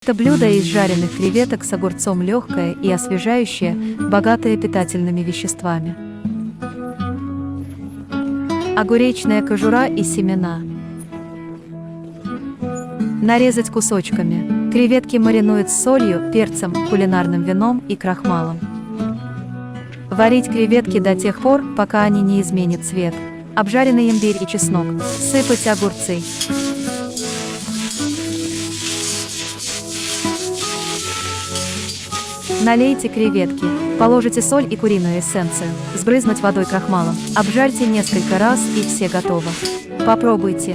Это блюдо из жареных креветок с огурцом легкое и освежающее, богатое питательными веществами. Огуречная кожура и семена. Нарезать кусочками. Креветки маринуют с солью, перцем, кулинарным вином и крахмалом. Варить креветки до тех пор, пока они не изменят цвет. Обжаренный имбирь и чеснок. Сыпать огурцы. Налейте креветки, положите соль и куриную эссенцию, сбрызнуть водой крахмалом. Обжарьте несколько раз и все готово. Попробуйте.